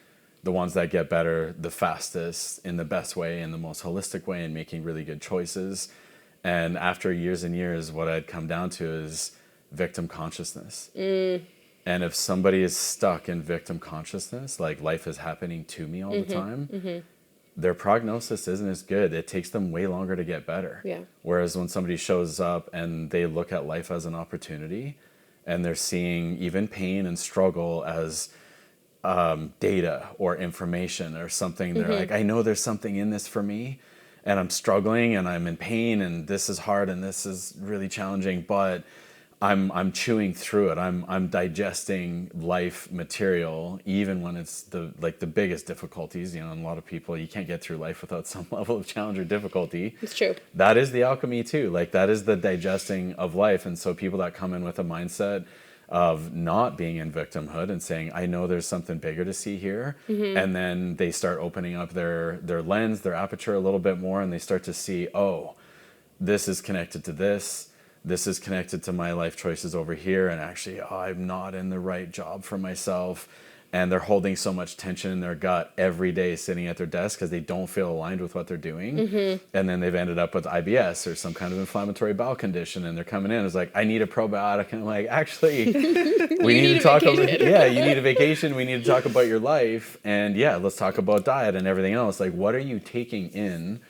The ones that get better the fastest, in the best way, in the most holistic way, and making really good choices. And after years and years, what I'd come down to is victim consciousness. And if somebody is stuck in victim consciousness, like life is happening to me all the time, their prognosis isn't as good. It takes them way longer to get better. Yeah. Whereas when somebody shows up and they look at life as an opportunity, and they're seeing even pain and struggle as data or information or something, they're like, I know there's something in this for me, and I'm struggling and I'm in pain and this is hard and this is really challenging, but I'm chewing through it. I'm digesting life material, even when it's the biggest difficulties. And a lot of people, you can't get through life without some level of challenge or difficulty. It's true. That is the alchemy too. Like that is the digesting of life. And so people that come in with a mindset of not being in victimhood and saying, I know there's something bigger to see here. And then they start opening up their lens, their aperture a little bit more, and they start to see, oh, this is connected to this. This is connected to my life choices over here, and actually, I'm not in the right job for myself. And they're holding so much tension in their gut every day sitting at their desk because they don't feel aligned with what they're doing. And then they've ended up with IBS or some kind of inflammatory bowel condition, and they're coming in, it's like, I need a probiotic. And I'm like, actually, we need to talk about, you need a vacation. We need to talk about your life. And let's talk about diet and everything else. Like, what are you taking in,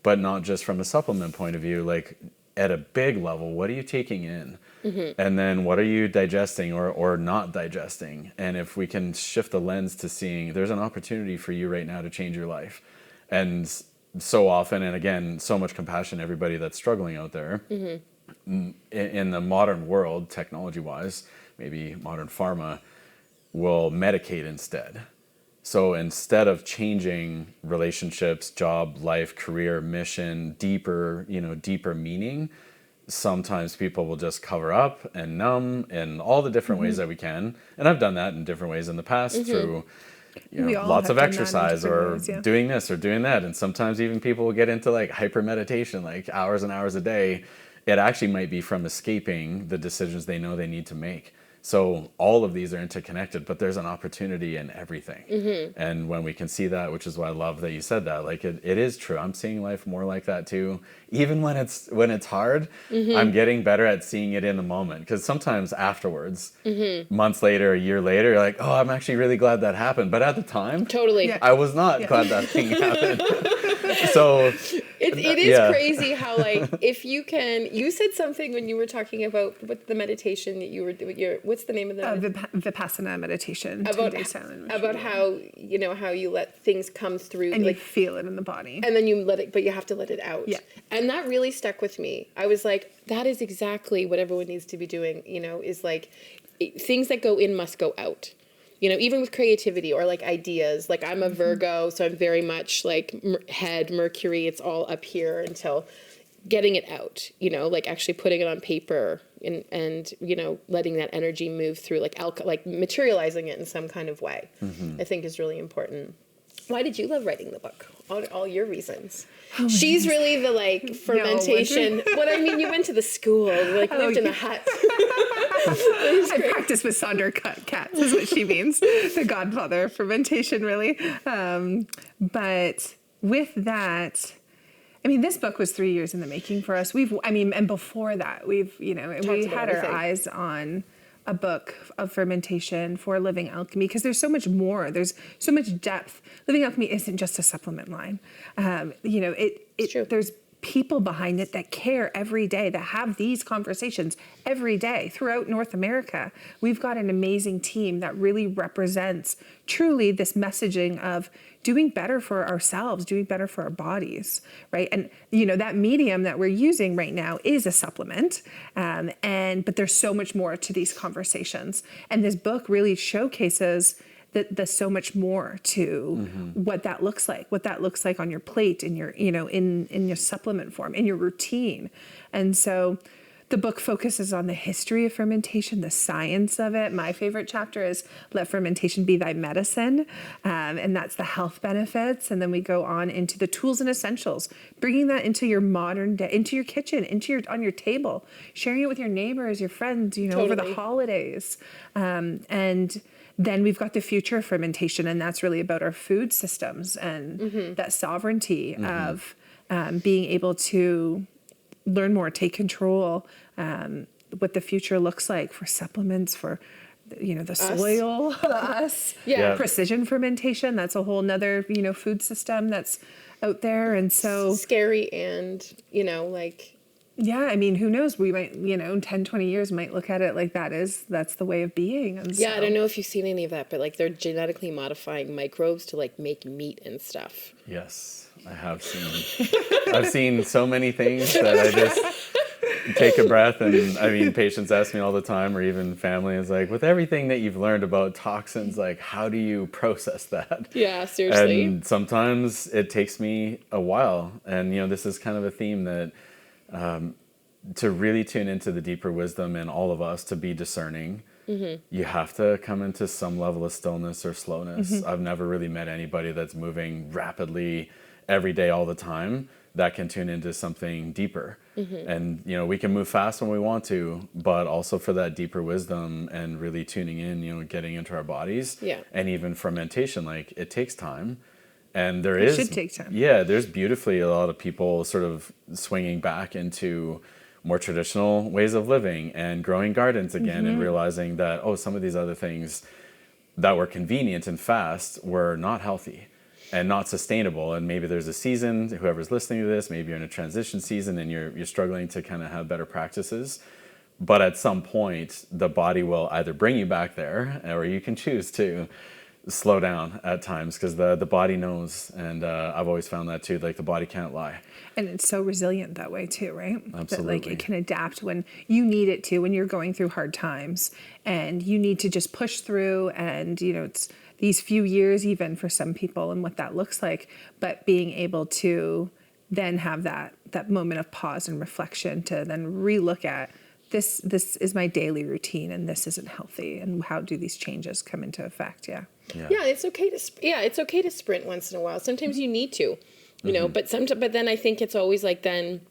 but not just from a supplement point of view, like, at a big level, what are you taking in? And then what are you digesting or not digesting? And if we can shift the lens to seeing there's an opportunity for you right now to change your life. And so often, and again, so much compassion to everybody that's struggling out there. In the modern world, technology-wise, maybe modern pharma will medicate instead. So instead of changing relationships, job, life, career, mission, deeper meaning, sometimes people will just cover up and numb in all the different ways that we can. And I've done that in different ways in the past through lots of exercise or doing this or doing that. And sometimes even people will get into like hyper meditation, like hours and hours a day. It actually might be from escaping the decisions they know they need to make. So all of these are interconnected, but there's an opportunity in everything. And when we can see that, which is why I love that you said that, like it is true. I'm seeing life more like that too. Even when it's hard, I'm getting better at seeing it in the moment. Because sometimes afterwards, months later, a year later, you're like, oh, I'm actually really glad that happened. But at the time, I was not glad that thing happened. So it is crazy how like if you said something when you were talking about what the meditation that you were doing, what's the name of the Vipassana meditation about how you let things come through and like you feel it in the body and then you let it, but you have to let it out. And that really stuck with me. I was like, that is exactly what everyone needs to be doing, is like things that go in must go out. Even with creativity or like ideas, like I'm a Virgo, so I'm very much like head, Mercury, it's all up here until getting it out, like actually putting it on paper and letting that energy move through, like materializing it in some kind of way, I think is really important. Why did you love writing the book? All your reasons. Oh, she's really the like fermentation. You went to the school, lived in a hut. I practiced with Sandra Katz is what she means. The godfather of fermentation, really. But with that, this book was 3 years in the making for us. And before that, we had our eyes on a book of fermentation for Living Alchemy because there's so much more. There's so much depth. Living Alchemy isn't just a supplement line. It's true. There's people behind it that care every day, that have these conversations every day throughout North America. We've got an amazing team that really represents truly this messaging of doing better for ourselves, doing better for our bodies, right? And that medium that we're using right now is a supplement, but there's so much more to these conversations. And this book really showcases that there's so much more to what that looks like on your plate, in your, in your supplement form, in your routine. And so the book focuses on the history of fermentation, the science of it. My favorite chapter is Let Fermentation Be Thy Medicine. And that's the health benefits. And then we go on into the tools and essentials, bringing that into your modern day, into your kitchen, on your table, sharing it with your neighbors, your friends, over the holidays. And then we've got the future of fermentation, and that's really about our food systems and that sovereignty of being able to learn more, take control, what the future looks like for supplements, for the soil, us, precision fermentation. That's a whole nother food system that's out there, and so scary and who knows? We might, 10, 20 years might look at it like that's the way of being. And I don't know if you've seen any of that, but they're genetically modifying microbes to make meat and stuff. Yes, I have seen. I've seen so many things that I just take a breath. And patients ask me all the time, or even family is like, with everything that you've learned about toxins, how do you process that? Yeah, seriously. And sometimes it takes me a while. And, this is kind of a theme that, to really tune into the deeper wisdom in all of us, to be discerning, you have to come into some level of stillness or slowness. I've never really met anybody that's moving rapidly every day all the time that can tune into something deeper. And, we can move fast when we want to, but also for that deeper wisdom and really tuning in, getting into our bodies. Yeah. And even fermentation, it takes time. And it should take time. Yeah, there's beautifully a lot of people sort of swinging back into more traditional ways of living and growing gardens again and realizing that, some of these other things that were convenient and fast were not healthy and not sustainable. And maybe there's a season, whoever's listening to this, maybe you're in a transition season and you're struggling to kind of have better practices. but at some point, the body will either bring you back there, or you can choose to slow down at times, because the body knows. And I've always found that too, like the body can't lie. And it's so resilient that way too, right? Absolutely. That like it can adapt when you need it to, when you're going through hard times and you need to just push through. And, you know, it's these few years even for some people and what that looks like, but being able to then have that moment of pause and reflection to then relook at this is my daily routine and this isn't healthy, and how do these changes come into effect? Yeah, it's okay to sprint once in a while. Sometimes you need to, you know, but then I think it's always like, then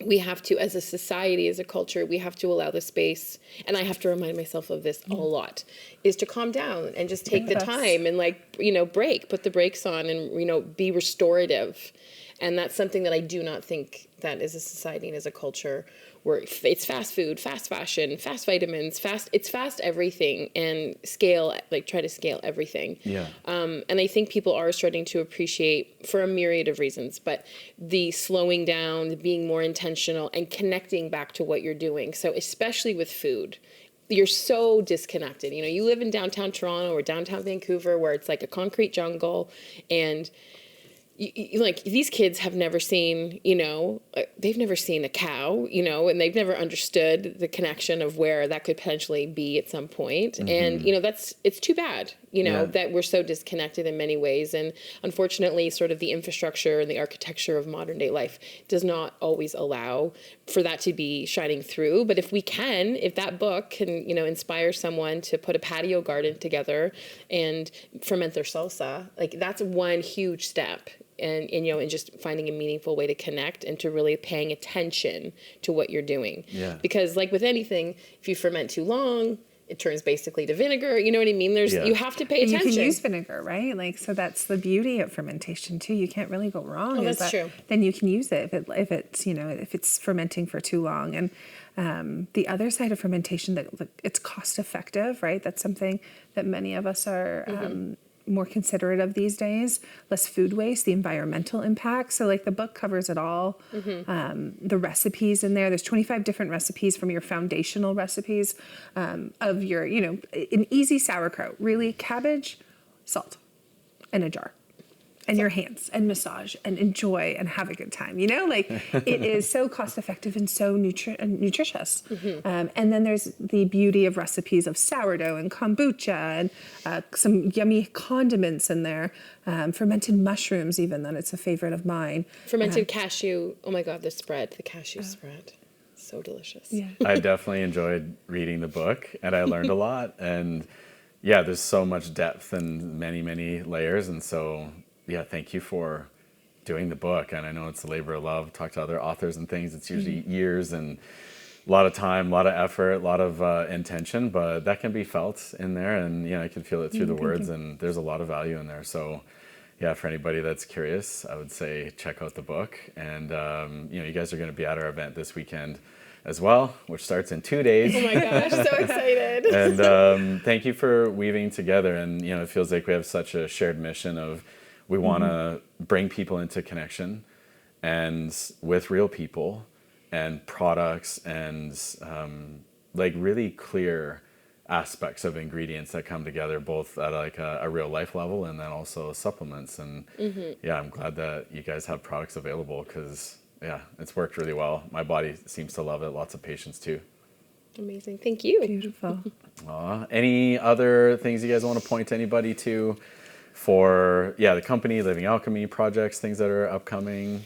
we have to, as a society, as a culture, we have to allow the space, and I have to remind myself of this a lot, is to calm down and just take the time and, like, you know, put the brakes on, and, you know, be restorative. And that's something that I do not think that as a society and as a culture, where it's fast food, fast fashion, fast vitamins, it's fast everything, and try to scale everything. Yeah. And I think people are starting to appreciate, for a myriad of reasons, but the slowing down, being more intentional, and connecting back to what you're doing. So especially with food, you're so disconnected. You know, you live in downtown Toronto or downtown Vancouver, where it's like a concrete jungle, and like, these kids have never seen, you know, they've never seen a cow, you know, and they've never understood the connection of where that could potentially be at some point. Mm-hmm. And, you know, it's too bad, you know, that we're so disconnected in many ways. And unfortunately, sort of the infrastructure and the architecture of modern day life does not always allow for that to be shining through. But if that book can, you know, inspire someone to put a patio garden together and ferment their salsa, like, that's one huge step. And you know, and just finding a meaningful way to connect and to really paying attention to what you're doing. Yeah. Because, like with anything, if you ferment too long, it turns basically to vinegar. You know what I mean? You have to pay attention. You can use vinegar, right? Like, so that's the beauty of fermentation too. You can't really go wrong. Oh, that's true. Then you can use it if it's, you know, if it's fermenting for too long. And the other side of fermentation, that it's cost effective, right? That's something that many of us are more considerate of these days. Less food waste, the environmental impact. So, like, the book covers it all. The recipes in there's 25 different recipes from your foundational recipes of your, you know, an easy sauerkraut, really cabbage, salt, and a jar. And your hands, and massage, and enjoy, and have a good time. You know, like, it is so cost effective and so nutritious. And then there's the beauty of recipes of sourdough and kombucha, and some yummy condiments in there. Fermented mushrooms, even, then it's a favorite of mine. Fermented cashew. Oh my God, the cashew spread. So delicious. Yeah. I definitely enjoyed reading the book, and I learned a lot. And yeah, there's so much depth and many, many layers. And so, yeah, thank you for doing the book. And I know it's a labor of love. Talk to other authors and things. It's usually years and a lot of time, a lot of effort, a lot of intention, but that can be felt in there. And, I can feel it through the words, and there's a lot of value in there. So, yeah, for anybody that's curious, I would say check out the book. And, you guys are going to be at our event this weekend as well, which starts in 2 days. Oh my gosh, so excited. And thank you for weaving together. And, it feels like we have such a shared mission of, we want to bring people into connection and with real people and products and like really clear aspects of ingredients that come together, both at like a real life level and then also supplements. And yeah, I'm glad that you guys have products available, because yeah, it's worked really well. My body seems to love it. Lots of patients too. Amazing. Thank you. Beautiful. Any other things you guys want to point anybody to for, the company, Living Alchemy projects, things that are upcoming?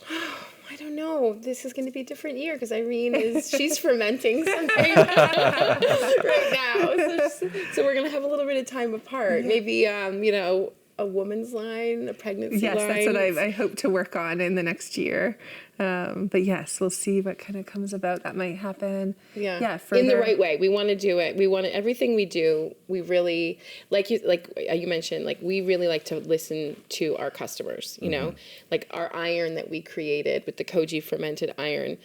I don't know. This is going to be a different year because Irene she's fermenting something right now. So we're going to have a little bit of time apart. Yeah. Maybe, a woman's line, a pregnancy line. Yes, that's what I hope to work on in the next year. But yes, we'll see what kind of comes about. That might happen. Yeah. In the right way. We want to do it. We want to, everything we do, we really, like you mentioned, like, we really like to listen to our customers, you know, like our iron that we created with the Koji fermented iron.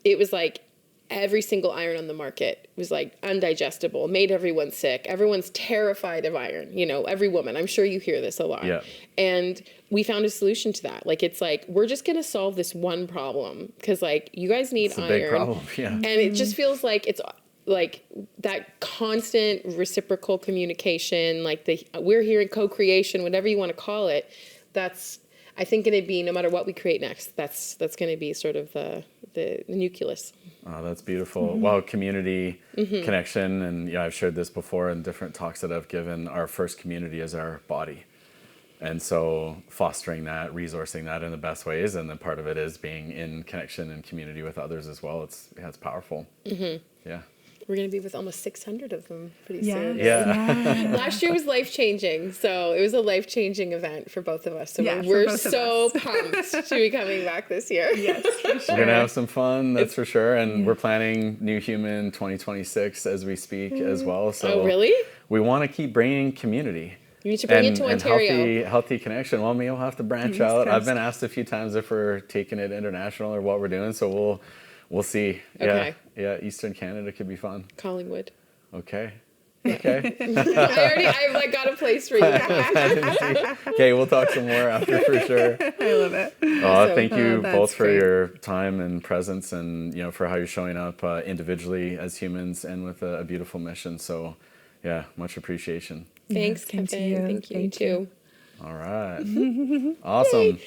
It was like, every single iron on the market was like undigestible, made everyone sick. Everyone's terrified of iron, every woman. I'm sure you hear this a lot. Yeah. And we found a solution to that. Like, it's like, we're just going to solve this one problem because, like, you guys need It's a iron. big problem, yeah. And it just feels like it's like that constant reciprocal communication, like we're here in co-creation, whatever you want to call it. That's, I think, going to be, no matter what we create next, that's going to be sort of the nucleus. Oh, that's beautiful. Wow, community connection. And I've shared this before in different talks that I've given. Our first community is our body. And so fostering that, resourcing that in the best ways. And then part of it is being in connection and community with others as well. It's powerful. Yeah. We're going to be with almost 600 of them pretty Yeah. soon. Yeah. Last year was life-changing, so it was a life-changing event for both of us. So Yeah, for we're both of so us. pumped to be coming back this year. Yes, for We're sure. going to have some fun, that's for sure. And we're planning New Human 2026 as we speak as well. So Oh, really? we want to keep bringing community. You need to bring it to Ontario. And healthy connection. Well, maybe we'll have to branch out. I've been asked a few times if we're taking it international or what we're doing. So we'll see. Okay. Yeah, Eastern Canada could be fun. Collingwood. Okay. Okay. I've like got a place for you. Okay, we'll talk some more after for sure. I love it. Oh, thank you that's both for great. your time and presence, and for how you're showing up individually as humans and with a beautiful mission. So, yeah, much appreciation. Thanks, same to Kevin. you. Thank you Thank too. All right. Awesome.